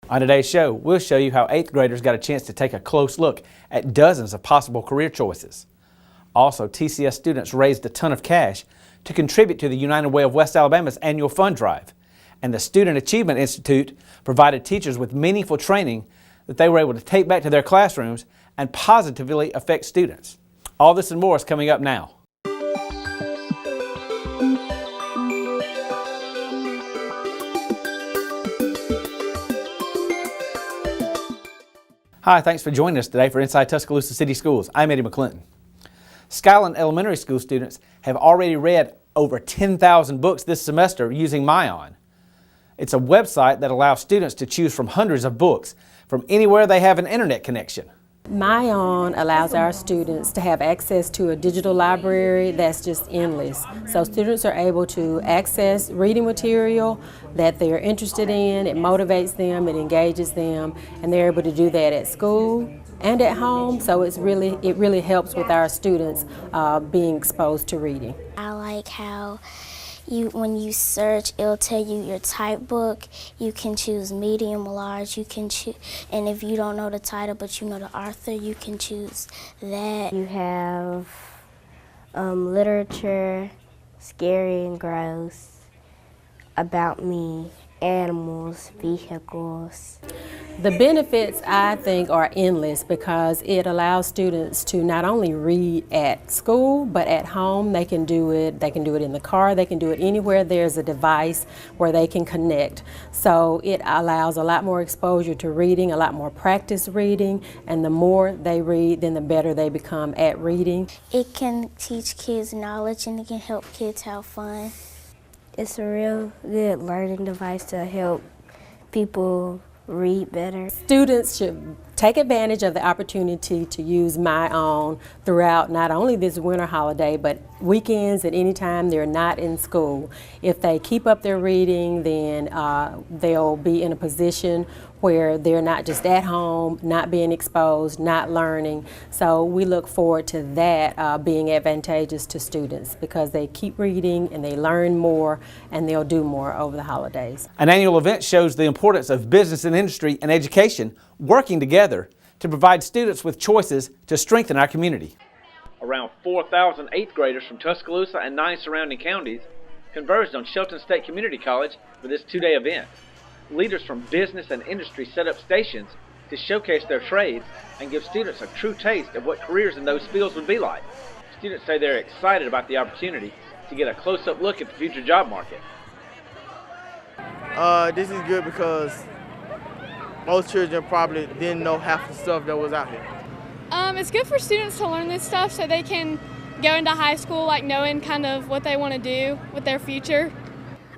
On today's show, we'll show you how 8th graders got a chance to take a close look at dozens of possible career choices. Also, TCS students raised a ton of cash to contribute to the United Way of West Alabama's annual fund drive. And the Student Achievement Institute provided teachers with meaningful training that they were able to take back to their classrooms and positively affect students. All this and more is coming up now. Hi, thanks for joining us today for Inside Tuscaloosa City Schools. I'm Eddie McClinton. Skyland Elementary School students have already read over 10,000 books this semester using MyOn. It's a website that allows students to choose from hundreds of books from anywhere they have an internet connection. MyOn allows our students to have access to a digital library that's just endless. So students are able to access reading material that they're interested in, it motivates them, it engages them, and they're able to do that at school and at home. So it really helps with our students being exposed to reading. I like how when you search, it'll tell you your type book. You can choose medium, large, you can choose, and if you don't know the title but you know the author, you can choose that. You have literature, scary and gross, about me, animals, vehicles. The benefits, I think, are endless because it allows students to not only read at school, but at home. They can do it in the car, they can do it anywhere there's a device where they can connect. So it allows a lot more exposure to reading, a lot more practice reading, and the more they read, then the better they become at reading. It can teach kids knowledge and it can help kids have fun. It's a real good learning device to help people read better. Students should take advantage of the opportunity to use MyOn throughout not only this winter holiday, but weekends at any time they're not in school. If they keep up their reading, then they'll be in a position where they're not just at home, not being exposed, not learning. So we look forward to that being advantageous to students because they keep reading and they learn more and they'll do more over the holidays. An annual event shows the importance of business and industry and education working together to provide students with choices to strengthen our community. Around 4,000 8th graders from Tuscaloosa and 9 surrounding counties converged on Shelton State Community College for this two-day event. Leaders from business and industry set up stations to showcase their trades and give students a true taste of what careers in those fields would be like. Students say they're excited about the opportunity to get a close-up look at the future job market. This is good because most children probably didn't know half the stuff that was out here. It's good for students to learn this stuff so they can go into high school like knowing kind of what they want to do with their future.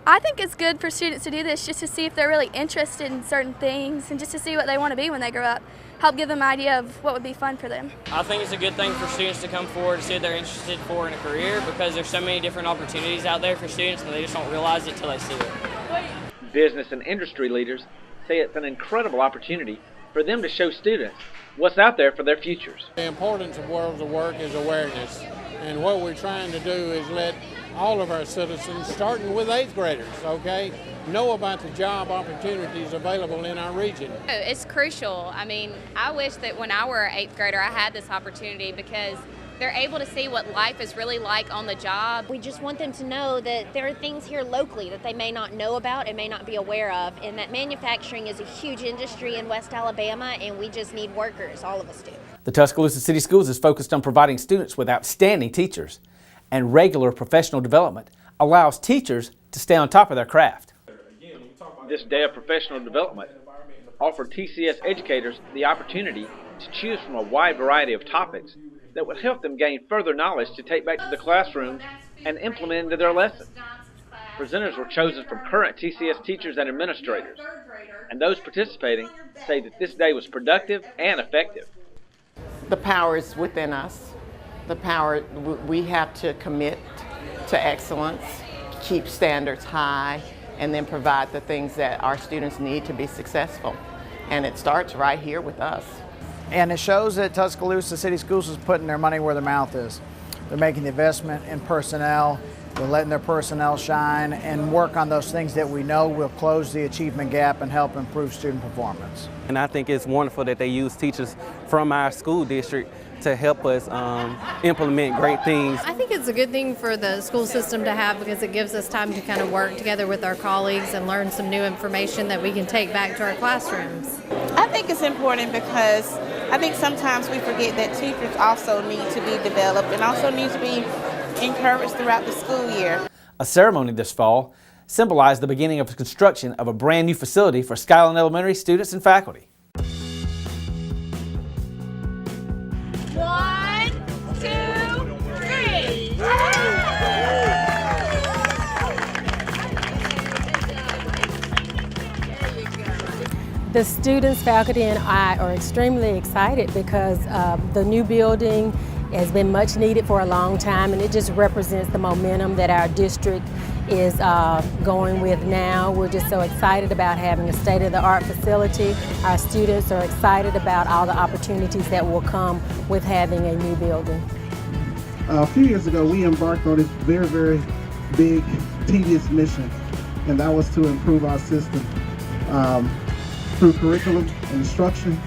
I think it's good for students to do this just to see if they're really interested in certain things and just to see what they want to be when they grow up. Help give them an idea of what would be fun for them. I think it's a good thing for students to come forward to see what they're interested for in a career because there's so many different opportunities out there for students and they just don't realize it till they see it. Business and industry leaders say it's an incredible opportunity for them to show students what's out there for their futures. The importance of worlds of work is awareness, and what we're trying to do is let all of our citizens, starting with 8th graders, okay, know about the job opportunities available in our region. It's crucial. I mean, I wish that when I were an 8th grader I had this opportunity because they're able to see what life is really like on the job. We just want them to know that there are things here locally that they may not know about and may not be aware of, and that manufacturing is a huge industry in West Alabama and we just need workers, all of us do. The Tuscaloosa City Schools is focused on providing students with outstanding teachers, and regular professional development allows teachers to stay on top of their craft. This day of professional development offered TCS educators the opportunity to choose from a wide variety of topics that would help them gain further knowledge to take back to the classrooms and implement into their lessons. Presenters were chosen from current TCS teachers and administrators, and those participating say that this day was productive and effective. The power is within us. The power, we have to commit to excellence, keep standards high, and then provide the things that our students need to be successful. And it starts right here with us. And it shows that Tuscaloosa City Schools is putting their money where their mouth is. They're making the investment in personnel We're letting their personnel shine and work on those things that we know will close the achievement gap and help improve student performance. And I think it's wonderful that they use teachers from our school district to help us implement great things. I think it's a good thing for the school system to have because it gives us time to kind of work together with our colleagues and learn some new information that we can take back to our classrooms. I think it's important because I think sometimes we forget that teachers also need to be developed and also need to be encouraged throughout the school year. A ceremony this fall symbolized the beginning of the construction of a brand new facility for Skyline Elementary students and faculty. 1, 2, 3. The students, faculty, and I are extremely excited because the new building has been much needed for a long time, and it just represents the momentum that our district is going with now. We're just so excited about having a state-of-the-art facility. Our students are excited about all the opportunities that will come with having a new building. A few years ago, we embarked on this very, very big, tedious mission, and that was to improve our system through curriculum and instruction,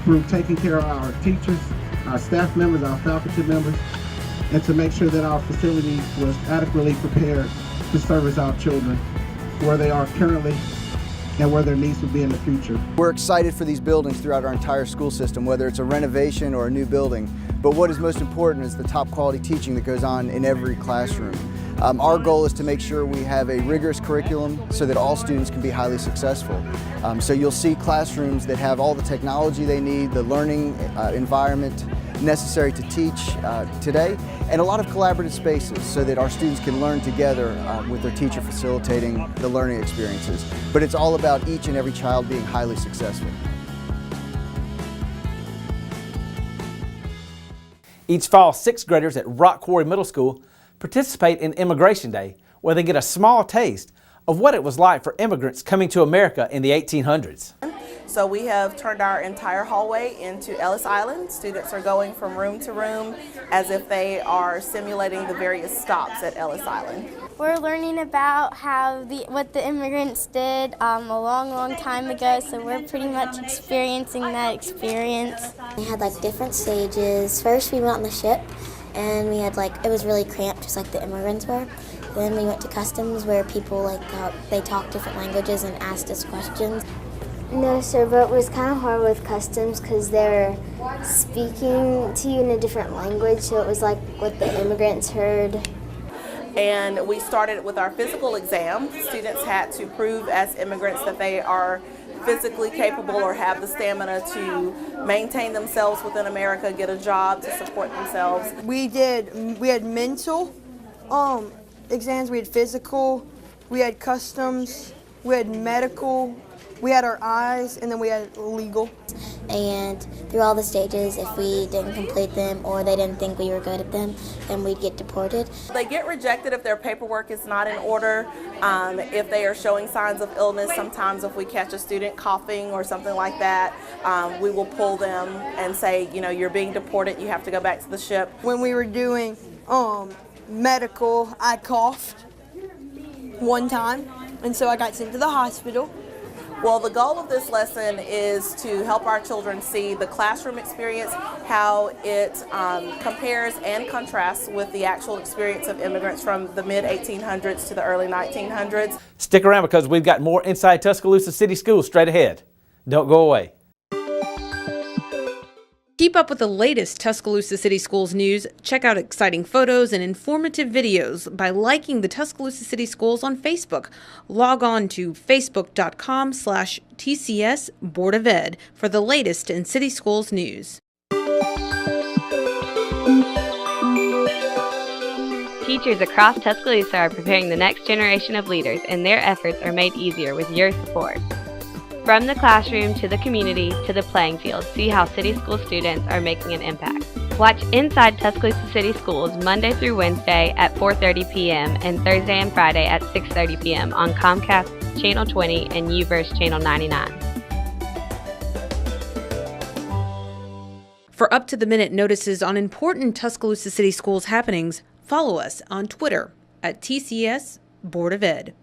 through taking care of our teachers, our staff members, our faculty members, and to make sure that our facilities was adequately prepared to service our children where they are currently and where their needs will be in the future. We're excited for these buildings throughout our entire school system, whether it's a renovation or a new building. But what is most important is the top quality teaching that goes on in every classroom. Our goal is to make sure we have a rigorous curriculum so that all students can be highly successful. So you'll see classrooms that have all the technology they need, the learning environment necessary to teach today, and a lot of collaborative spaces so that our students can learn together with their teacher facilitating the learning experiences. But it's all about each and every child being highly successful. Each fall, 6th graders at Rock Quarry Middle School participate in Immigration Day, where they get a small taste of what it was like for immigrants coming to America in the 1800s. So we have turned our entire hallway into Ellis Island. Students are going from room to room as if they are simulating the various stops at Ellis Island. We're learning about what the immigrants did a long time ago, so we're pretty much experiencing that experience. We had like different stages. First we went on the ship and we had it was really cramped just like the immigrants were. Then we went to customs where people they talked different languages and asked us questions. No, sir, but it was kind of hard with customs because they're speaking to you in a different language, so it was like what the immigrants heard. And we started with our physical exam. Students had to prove as immigrants that they are physically capable or have the stamina to maintain themselves within America, get a job to support themselves. We had mental exams, we had physical, we had customs, we had medical, we had our eyes, and then we had legal. And through all the stages, if we didn't complete them or they didn't think we were good at them, then we'd get deported. They get rejected if their paperwork is not in order, if they are showing signs of illness. Sometimes if we catch a student coughing or something like that, we will pull them and say, you're being deported, you have to go back to the ship. When we were doing medical, I coughed one time, and so I got sent to the hospital. Well, the goal of this lesson is to help our children see the classroom experience, how it compares and contrasts with the actual experience of immigrants from the mid-1800s to the early 1900s. Stick around because we've got more Inside Tuscaloosa City Schools straight ahead. Don't go away. Keep up with the latest Tuscaloosa City Schools news. Check out exciting photos and informative videos by liking the Tuscaloosa City Schools on Facebook. Log on to facebook.com/TCS Board of Ed for the latest in City Schools news. Teachers across Tuscaloosa are preparing the next generation of leaders, and their efforts are made easier with your support. From the classroom to the community to the playing field, see how City School students are making an impact. Watch Inside Tuscaloosa City Schools Monday through Wednesday at 4:30 p.m. and Thursday and Friday at 6:30 p.m. on Comcast Channel 20 and UVerse Channel 99. For up-to-the-minute notices on important Tuscaloosa City Schools happenings, Follow us on Twitter at TCS Board of Ed.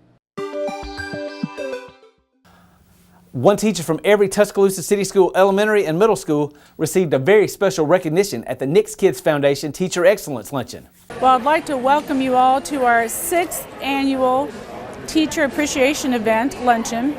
One teacher from every Tuscaloosa City School elementary and middle school received a very special recognition at the Nix Kids Foundation Teacher Excellence Luncheon. Well, I'd like to welcome you all to our 6th annual Teacher Appreciation Event Luncheon,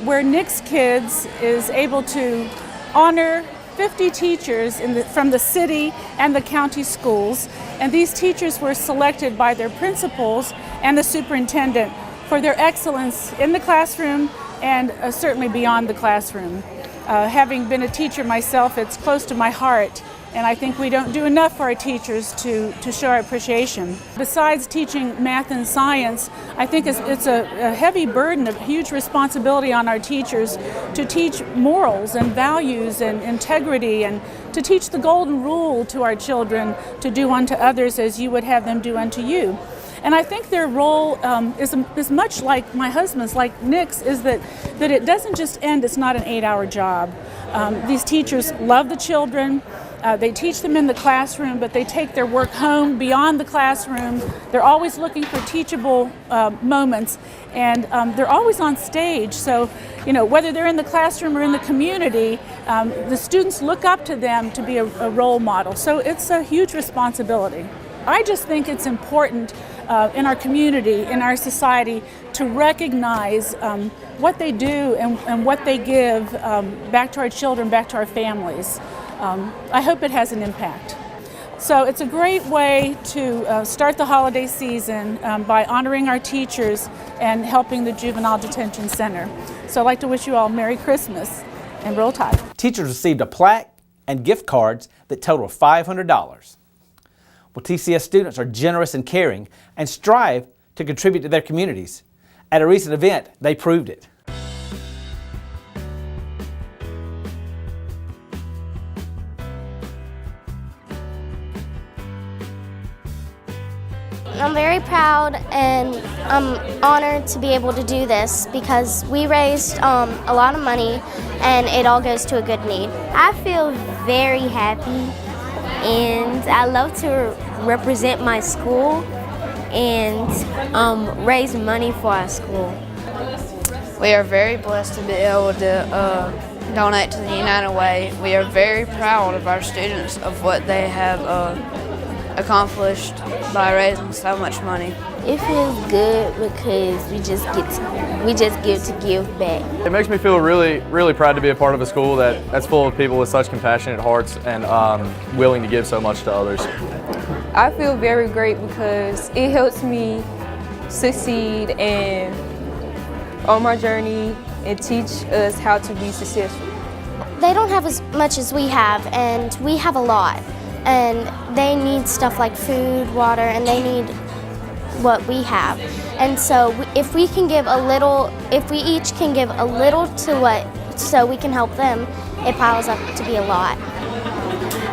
where Nix Kids is able to honor 50 teachers from the city and the county schools, and these teachers were selected by their principals and the superintendent for their excellence in the classroom and certainly beyond the classroom. Having been a teacher myself, it's close to my heart, and I think we don't do enough for our teachers to show our appreciation. Besides teaching math and science, I think it's a heavy burden, a huge responsibility on our teachers to teach morals and values and integrity, and to teach the golden rule to our children, to do unto others as you would have them do unto you. And I think their role is much like my husband's, like Nick's, is that it doesn't just end, it's not an 8-hour job. These teachers love the children, they teach them in the classroom, but they take their work home beyond the classroom. They're always looking for teachable moments, and they're always on stage. So, you know, whether they're in the classroom or in the community, the students look up to them to be a role model. So it's a huge responsibility. I just think it's important in our community, in our society, to recognize what they do and what they give back to our children, back to our families. I hope it has an impact. So it's a great way to start the holiday season by honoring our teachers and helping the Juvenile Detention Center. So I'd like to wish you all Merry Christmas and Roll Tide. Teachers received a plaque and gift cards that total $500. Well, TCS students are generous and caring and strive to contribute to their communities. At a recent event, they proved it. I'm very proud and I'm honored to be able to do this because we raised a lot of money and it all goes to a good need. I feel very happy and I love to represent my school and raise money for our school. We are very blessed to be able to donate to the United Way. We are very proud of our students of what they have accomplished by raising so much money. It feels good because we just give to give back. It makes me feel really proud to be a part of a school that's full of people with such compassionate hearts and willing to give so much to others. I feel very great because it helps me succeed and on my journey and teach us how to be successful. They don't have as much as we have, and we have a lot. And they need stuff like food, water, and they need what we have. And so if we can give a little, if we each can give a little so we can help them, it piles up to be a lot.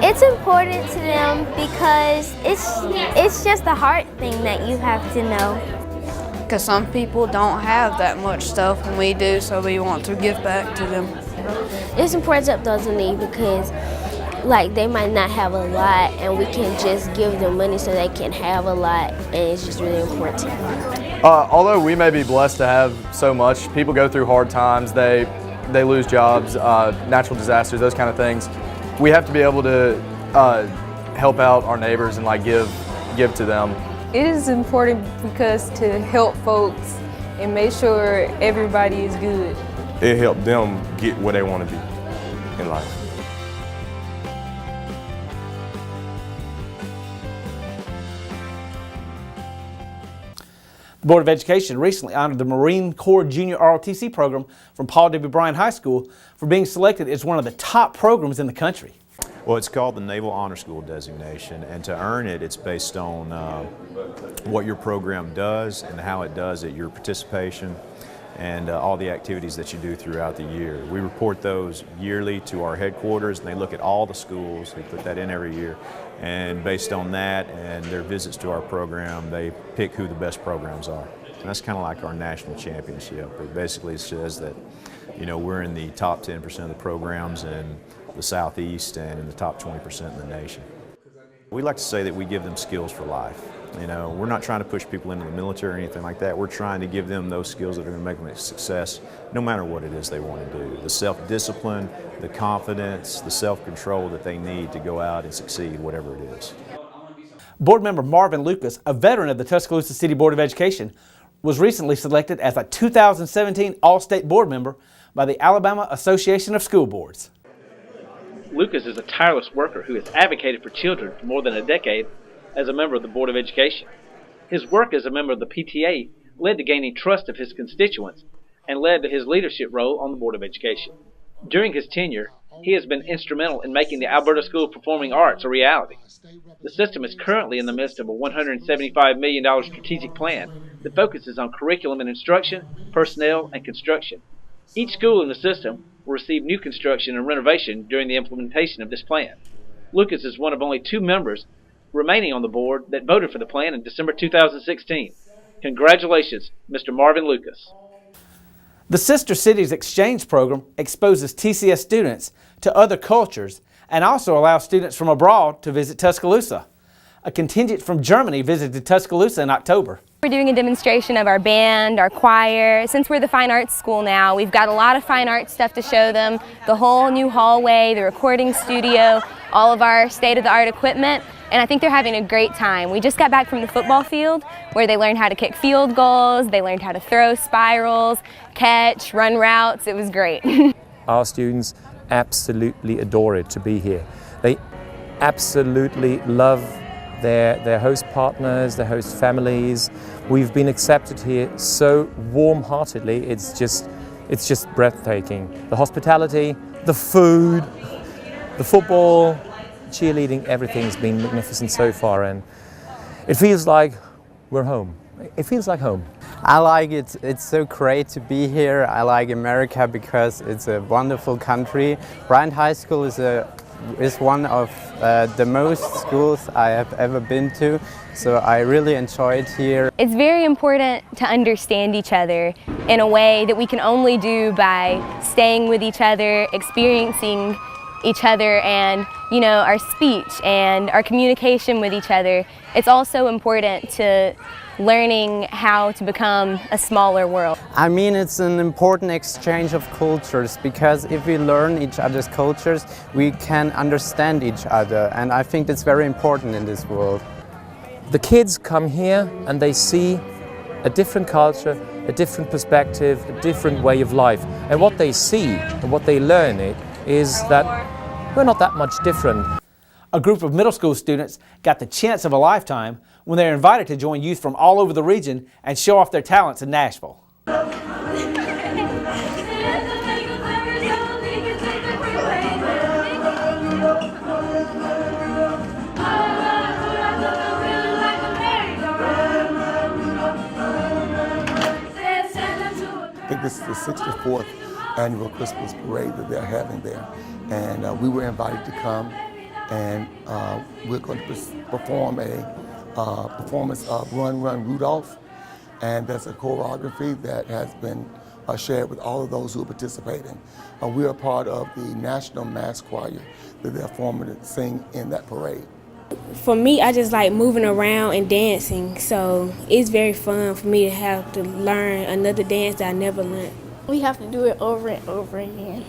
It's important to them because it's just a heart thing that you have to know. Because some people don't have that much stuff and we do, so we want to give back to them. It's important to those in need because they might not have a lot and we can just give them money so they can have a lot, and it's just really important. Although we may be blessed to have so much, people go through hard times, they lose jobs, natural disasters, those kind of things. We have to be able to help out our neighbors and give to them. It is important because to help folks and make sure everybody is good. It helped them get where they want to be in life. The Board of Education recently honored the Marine Corps Junior ROTC program from Paul W. Bryan High School for being selected as one of the top programs in the country. Well, it's called the Naval Honor School designation, and to earn it, it's based on what your program does and how it does it, your participation, and all the activities that you do throughout the year. We report those yearly to our headquarters, and they look at all the schools. We put that in every year, and based on that and their visits to our program, they pick who the best programs are. And that's kind of like our national championship. It basically says that, you know, we're in the top 10% of the programs in the Southeast and in the top 20% in the nation. We like to say that we give them skills for life. You know, we're not trying to push people into the military or anything like that. We're trying to give them those skills that are going to make them a success no matter what it is they want to do. The self-discipline, the confidence, the self-control that they need to go out and succeed, whatever it is. Board member Marvin Lucas, a veteran of the Tuscaloosa City Board of Education, was recently selected as a 2017 All-State Board member by the Alabama Association of School Boards. Lucas is a tireless worker who has advocated for children for more than a decade as a member of the Board of Education. His work as a member of the PTA led to gaining trust of his constituents and led to his leadership role on the Board of Education. During his tenure, he has been instrumental in making the Alberta School of Performing Arts a reality. The system is currently in the midst of a $175 million strategic plan that focuses on curriculum and instruction, personnel, and construction. Each school in the system will receive new construction and renovation during the implementation of this plan. Lucas is one of only 2 members remaining on the board that voted for the plan in December 2016. Congratulations, Mr. Marvin Lucas. The Sister Cities Exchange Program exposes TCS students to other cultures and also allows students from abroad to visit Tuscaloosa. A contingent from Germany visited Tuscaloosa in October. We're doing a demonstration of our band, our choir. Since we're the fine arts school now, we've got a lot of fine arts stuff to show them. The whole new hallway, the recording studio, all of our state-of-the-art equipment, and I think they're having a great time. We just got back from the football field where they learned how to kick field goals, they learned how to throw spirals, catch, run routes. It was great. Our students absolutely adore it to be here. They absolutely love their host partners, their host families. We've been accepted here so warm-heartedly, it's just breathtaking. The hospitality, the food, the football, cheerleading, everything's been magnificent so far, and it feels like we're home. It feels like home. I like it. It's so great to be here. I like America because it's a wonderful country. Bryant High School is one of the most schools I have ever been to, so I really enjoy it here. It's very important to understand each other in a way that we can only do by staying with each other, experiencing each other, and our speech and our communication with each other. It's also important to learning how to become a smaller world. I mean, it's an important exchange of cultures, because if we learn each other's cultures, we can understand each other, and I think that's very important in this world. The kids come here and they see a different culture, a different perspective, a different way of life, and what they see and what they learn is that we're not that much different. A group of middle school students got the chance of a lifetime when they were invited to join youth from all over the region and show off their talents in Nashville. I think this is the 64th annual Christmas parade that they're having there. And we were invited to come, and we're going to perform a performance of Run, Run, Rudolph. And that's a choreography that has been shared with all of those who are participating. We are part of the National Mass Choir that they're forming to sing in that parade. For me, I just like moving around and dancing, so it's very fun for me to have to learn another dance that I never learned. We have to do it over and over again.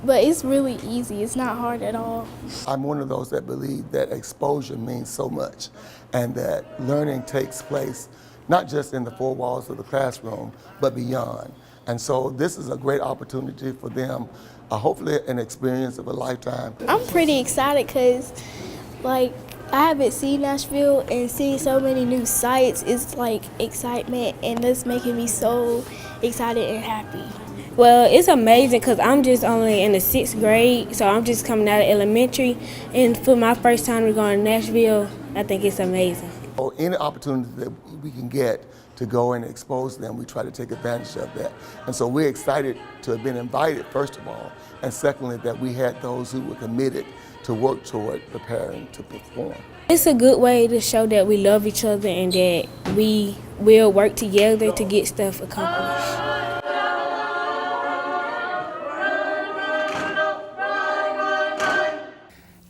But it's really easy. It's not hard at all. I'm one of those that believe that exposure means so much, and that learning takes place not just in the four walls of the classroom, but beyond. And so this is a great opportunity for them, hopefully an experience of a lifetime. I'm pretty excited because, I haven't seen Nashville, and seeing so many new sights is like excitement, and that's making me so excited and happy. Well, it's amazing because I'm just only in the 6th grade, so I'm just coming out of elementary, and for my first time to go to Nashville, I think it's amazing. Any opportunity that we can get to go and expose them, we try to take advantage of that. And so we're excited to have been invited, first of all, and secondly, that we had those who were committed to work toward preparing to perform. It's a good way to show that we love each other and that we will work together to get stuff accomplished.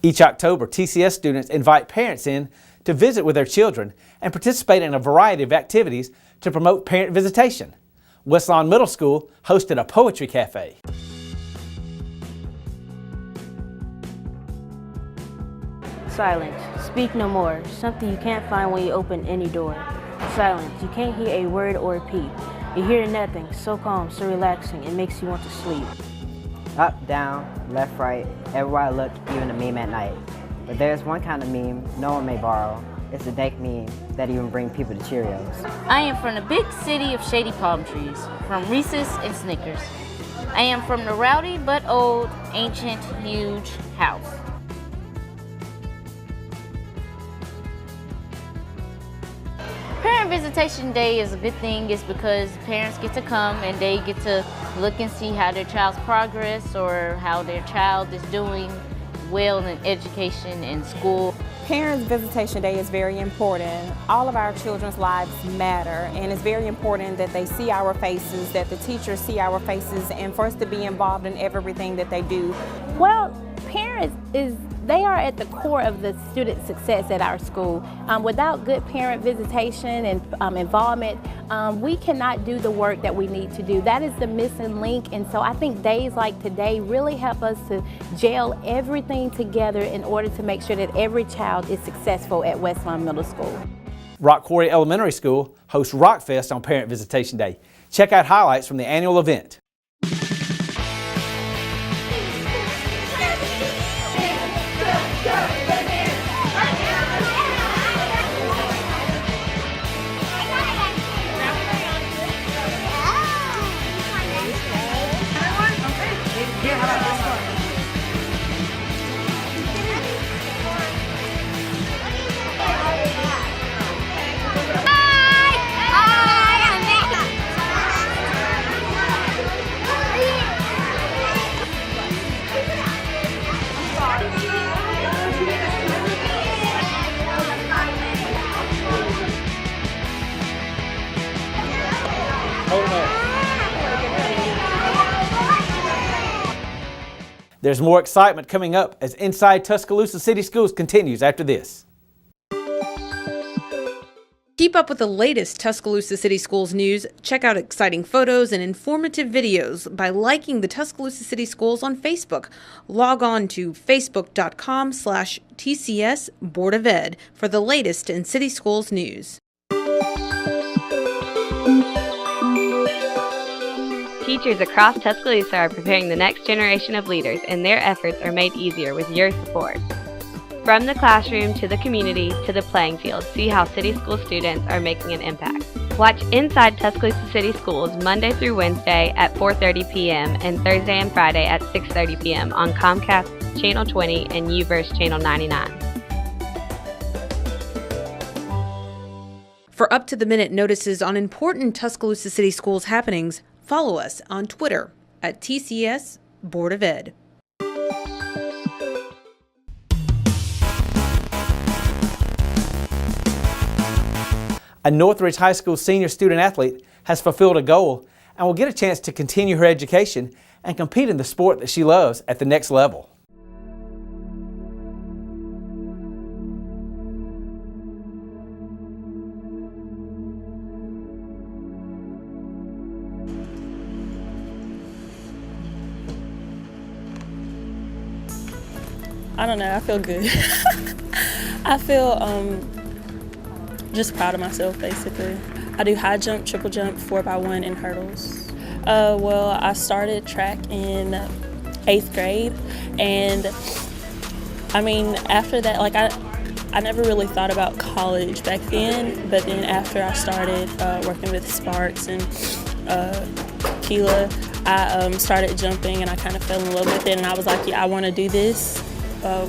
Each October, TCS students invite parents in to visit with their children and participate in a variety of activities to promote parent visitation. West Lawn Middle School hosted a poetry cafe. Silence. Speak no more. Something you can't find when you open any door. Silence. You can't hear a word or a peep. You hear nothing. So calm, so relaxing, it makes you want to sleep. Up, down, left, right, everywhere I look, even a meme at night. But there's one kind of meme no one may borrow. It's a dank meme that even brings people to Cheerios. I am from the big city of shady palm trees, from Reese's and Snickers. I am from the rowdy but old, ancient, huge house. Parent Visitation Day is a good thing. It's because parents get to come and they get to look and see how their child's progress or how their child is doing well in education and school. Parents Visitation Day is very important. All of our children's lives matter, and it's very important that they see our faces, that the teachers see our faces, and for us to be involved in everything that they do. Well, parents they are at the core of the student success at our school. Without good parent visitation and involvement, we cannot do the work that we need to do. That is the missing link, and so I think days like today really help us to gel everything together in order to make sure that every child is successful at West Lawn Middle School. Rock Quarry Elementary School hosts Rock Fest on Parent Visitation Day. Check out highlights from the annual event. There's more excitement coming up as Inside Tuscaloosa City Schools continues after this. Keep up with the latest Tuscaloosa City Schools news. Check out exciting photos and informative videos by liking the Tuscaloosa City Schools on Facebook. Log on to facebook.com/TCS Board of Ed for the latest in City Schools news. Teachers across Tuscaloosa are preparing the next generation of leaders, and their efforts are made easier with your support. From the classroom to the community to the playing field, see how City School students are making an impact. Watch Inside Tuscaloosa City Schools Monday through Wednesday at 4:30 p.m. and Thursday and Friday at 6:30 p.m. on Comcast Channel 20 and UVerse Channel 99. For up-to-the-minute notices on important Tuscaloosa City Schools happenings, follow us on Twitter at TCS Board of Ed. A Northridge High School senior student athlete has fulfilled a goal and will get a chance to continue her education and compete in the sport that she loves at the next level. I don't know, I feel good. I feel just proud of myself, basically. I do high jump, triple jump, 4x1, and hurdles. Well, I started track in 8th grade, and I mean, after that, like I never really thought about college back then, but then after I started working with Sparks and Keela, I started jumping, and I kind of fell in love with it, and I was like, yeah, I want to do this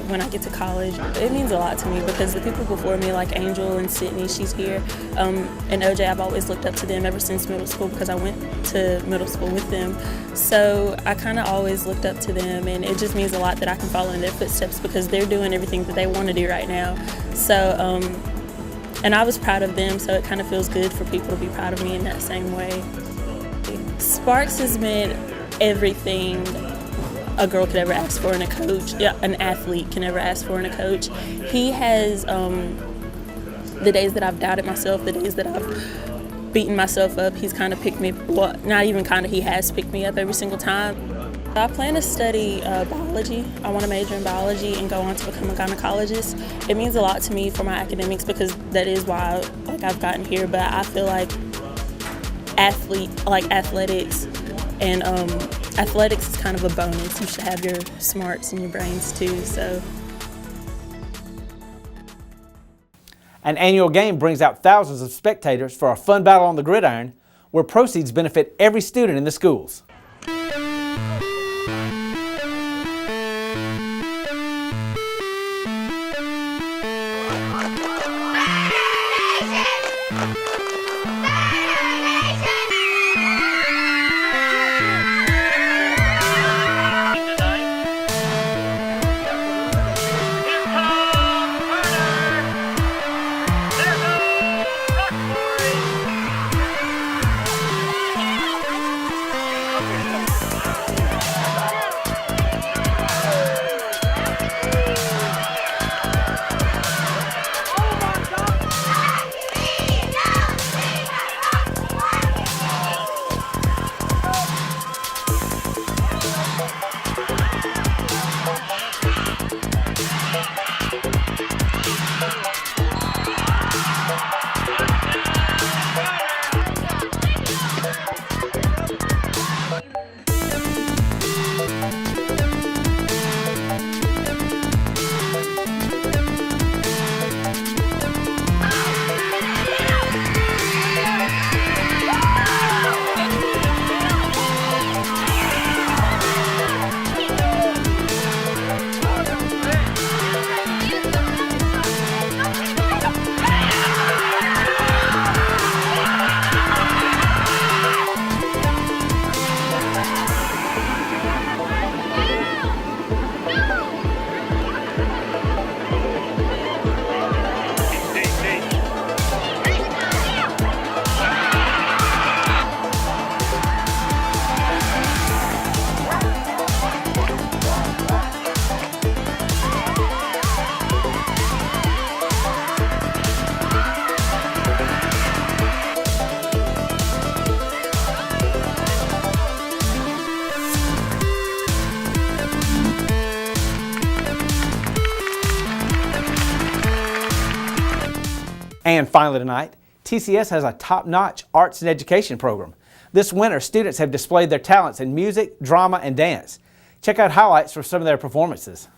when I get to college. It means a lot to me because the people before me, like Angel and Sydney, she's here, and OJ, I've always looked up to them ever since middle school because I went to middle school with them. So I kind of always looked up to them, and it just means a lot that I can follow in their footsteps because they're doing everything that they want to do right now. So, and I was proud of them, so it kind of feels good for people to be proud of me in that same way. Sparks has meant everything a girl could ever ask for in a coach, an athlete can ever ask for in a coach. He has the days that I've doubted myself, the days that I've beaten myself up, he's kind of picked me, well, not even kind of, he has picked me up every single time. I plan to study biology. I want to major in biology and go on to become a gynecologist. It means a lot to me for my academics because that is why I've gotten here, but I feel like athletics and athletics is kind of a bonus. You should have your smarts and your brains too. So. An annual game brings out thousands of spectators for a fun battle on the gridiron where proceeds benefit every student in the schools. And finally tonight, TCS has a top-notch arts and education program. This winter, students have displayed their talents in music, drama, and dance. Check out highlights from some of their performances.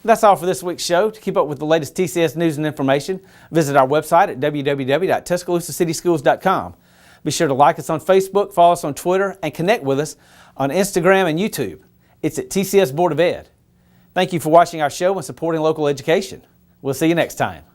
That's all for this week's show. To keep up with the latest TCS news and information, visit our website at www.TuscaloosaCitySchools.com. Be sure to like us on Facebook, follow us on Twitter, and connect with us on Instagram and YouTube. It's at TCS Board of Ed. Thank you for watching our show and supporting local education. We'll see you next time.